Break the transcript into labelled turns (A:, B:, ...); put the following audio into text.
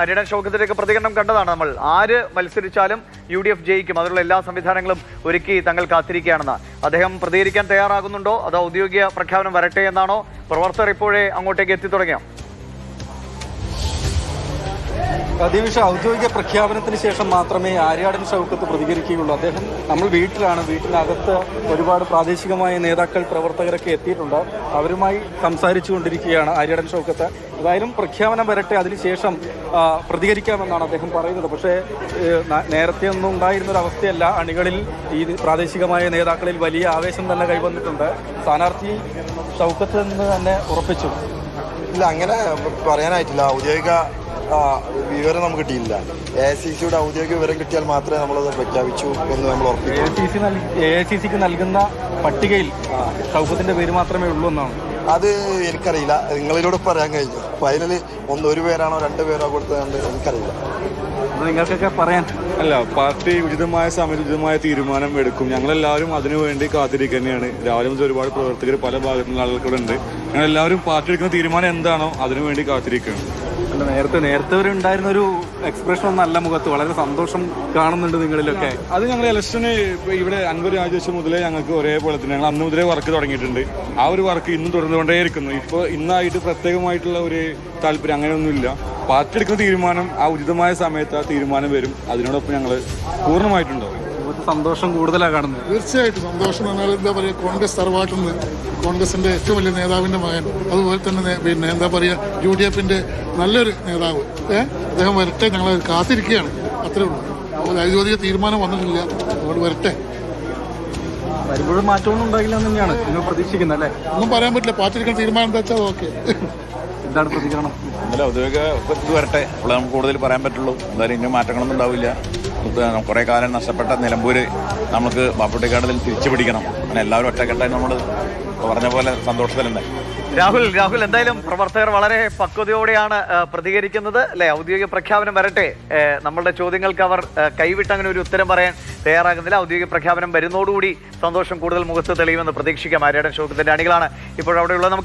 A: ആര്യടൻ ഷൗക്കത്തിന്റെയൊക്കെ പ്രതികരണം കണ്ടതാണ് നമ്മൾ. ആര് മത്സരിച്ചാലും UDF ജയിക്കും, അതിനുള്ള എല്ലാ സംവിധാനങ്ങളും ഒരുക്കി തങ്ങൾ കാത്തിരിക്കുകയാണെന്ന് അദ്ദേഹം പ്രതികരിക്കാൻ തയ്യാറാകുന്നുണ്ടോ? അത് ഔദ്യോഗിക പ്രഖ്യാപനം വരട്ടെ എന്നാണോ? പ്രവർത്തകർ ഇപ്പോഴേ അങ്ങോട്ടേക്ക് എത്തി തുടങ്ങിയോ?
B: ദിവിഷ, ഔദ്യോഗിക പ്രഖ്യാപനത്തിന് ശേഷം മാത്രമേ ആര്യാടൻ ഷൗക്കത്ത് പ്രതികരിക്കുകയുള്ളൂ. അദ്ദേഹം നമ്മൾ വീട്ടിലാണ്. വീട്ടിനകത്ത് ഒരുപാട് പ്രാദേശികമായ നേതാക്കൾ, പ്രവർത്തകരൊക്കെ എത്തിയിട്ടുണ്ട്. അവരുമായി സംസാരിച്ചു കൊണ്ടിരിക്കുകയാണ് ആര്യാടൻ ഷൗക്കത്ത്. ഏതായാലും പ്രഖ്യാപനം വരട്ടെ, അതിനുശേഷം പ്രതികരിക്കാമെന്നാണ് അദ്ദേഹം പറയുന്നത്. പക്ഷേ നേരത്തെ ഒന്നും ഉണ്ടായിരുന്നൊരവസ്ഥയല്ല. അണികളിൽ ഈ പ്രാദേശികമായ നേതാക്കളിൽ വലിയ ആവേശം തന്നെ കൈവന്നിട്ടുണ്ട്. സ്ഥാനാർത്ഥി ഷൗക്കത്ത് എന്ന് തന്നെ ഉറപ്പിച്ചു.
C: ഇല്ല, അങ്ങനെ പറയാനായിട്ടില്ല. ഔദ്യോഗിക വിവരം നമുക്ക് കിട്ടിയില്ല. AICCയുടെ ഔദ്യോഗിക വിവരം കിട്ടിയാൽ മാത്രമേ നമ്മളത് പ്രഖ്യാപിച്ചു എന്ന് നമ്മൾ ഉറപ്പിക്കൂ.
B: AICCക്ക് നൽകുന്ന പട്ടികയിൽ ഷൗക്കത്തിന്റെ പേര് മാത്രമേ ഉള്ളൂ എന്നാണ്.
C: അത് എനിക്കറിയില്ല, നിങ്ങളിലൂടെ പറയാൻ കഴിഞ്ഞു. ഫൈനല് ഒരു പേരാണോ 2 പേരോ കൊടുത്തതുകൊണ്ട് എനിക്കറിയില്ല.
B: നിങ്ങൾക്കൊക്കെ പറയാൻ
D: അല്ല, പാർട്ടി ഉചിതമായ സമയത്ത് ഉചിതമായ തീരുമാനം എടുക്കും. ഞങ്ങളെല്ലാവരും അതിനുവേണ്ടി കാത്തിരിക്കുക തന്നെയാണ്. രാവിലെ മുതൽ ഒരുപാട് പ്രവർത്തകർ പല ഭാഗത്തുനിന്നുള്ള ആളുകൾ ഉണ്ട്. ഞങ്ങളെല്ലാവരും പാർട്ടി എടുക്കുന്ന തീരുമാനം എന്താണോ അതിനുവേണ്ടി കാത്തിരിക്കുകയാണ്.
B: നേരത്തെ വരെ ഉണ്ടായിരുന്ന ഒരു എക്സ്പ്രഷൻ ഒന്നല്ല മുഖത്ത്, വളരെ സന്തോഷം കാണുന്നുണ്ട് നിങ്ങളിലൊക്കെ.
D: അത് ഞങ്ങൾ ഇലക്ഷന് ഇവിടെ അൻവർ രാജേഷ് മുതലേ ഞങ്ങൾക്ക് ഒരേപോലെ തന്നെ ഞങ്ങൾ അന്ന് മുതലേ വർക്ക് തുടങ്ങിയിട്ടുണ്ട്. ആ ഒരു വർക്ക് ഇന്നും തുടർന്നുകൊണ്ടേയിരിക്കുന്നു. ഇപ്പോൾ ഇന്നായിട്ട് പ്രത്യേകമായിട്ടുള്ള ഒരു താല്പര്യം അങ്ങനെയൊന്നുമില്ല. പാർട്ടി എടുക്കുന്ന തീരുമാനം ആ ഉചിതമായ സമയത്ത് ആ തീരുമാനം വരും. അതിനോടൊപ്പം ഞങ്ങൾ പൂർണ്ണമായിട്ടുണ്ടാവും.
B: സന്തോഷം കൂടുതലാണ് കാണുന്നത്.
E: തീർച്ചയായിട്ടും സന്തോഷം എന്ന് പറഞ്ഞാൽ എന്താ പറയുക, കോൺഗ്രസ് തറവാട്ടിൽ കോൺഗ്രസിന്റെ ഏറ്റവും വലിയ നേതാവിന്റെ മകൻ, അതുപോലെ തന്നെ പിന്നെ എന്താ പറയുക UDFന്റെ നല്ലൊരു നേതാവ് അദ്ദേഹം വരട്ടെ. ഞങ്ങൾ കാത്തിരിക്കുകയാണ്, അത്രേ ഉള്ളൂ. അതുപോലെ ഔദ്യോഗിക തീരുമാനം വന്നിട്ടില്ല, അതുകൊണ്ട് വരട്ടെ.
B: വരുമ്പോഴും മാറ്റമൊന്നും ഉണ്ടാകില്ല എന്ന് തന്നെയാണ് നിങ്ങൾ പ്രതീക്ഷിക്കുന്നത് അല്ലേ?
E: ഒന്നും പറയാൻ പറ്റില്ല. പാർട്ടി എടുക്കുന്ന തീരുമാനം എന്താ വെച്ചാൽ ഓക്കെ.
B: എന്താണ് പ്രതികരണം?
F: എന്തായാലും ഔദ്യോഗിക ഇത് വരട്ടെ, അപ്പോൾ നമുക്ക് കൂടുതൽ പറയാൻ പറ്റുള്ളൂ. എന്തായാലും ഇന്ന മാറ്റങ്ങളൊന്നും ഉണ്ടാവില്ല. കുറേ കാലം നഷ്ടപ്പെട്ട നിലമ്പൂര് നമുക്ക് ബാപ്പുട്ടിക്കാടിൽ തിരിച്ചു പിടിക്കണം. അങ്ങനെ എല്ലാവരും ഒറ്റക്കെട്ടായി നമ്മൾ പറഞ്ഞ പോലെ സന്തോഷത്തിലുണ്ട്.
A: രാഹുൽ എന്തായാലും പ്രവർത്തകർ വളരെ പക്വതയോടെയാണ് പ്രതികരിക്കുന്നത് അല്ലെ? ഔദ്യോഗിക പ്രഖ്യാപനം വരട്ടെ. നമ്മളുടെ ചോദ്യങ്ങൾക്ക് അവർ കൈവിട്ട് അങ്ങനെ ഒരു ഉത്തരം പറയാൻ തയ്യാറാകുന്നില്ല. ഔദ്യോഗിക പ്രഖ്യാപനം വരുന്നതോടുകൂടി സന്തോഷം കൂടുതൽ മുഖത്ത് തെളിയുമെന്ന് പ്രതീക്ഷിക്കാം. ആര്യാടൻ ഷൗക്കത്തിന്റെ അണികളാണ് ഇപ്പോഴവിടെയുള്ളത്.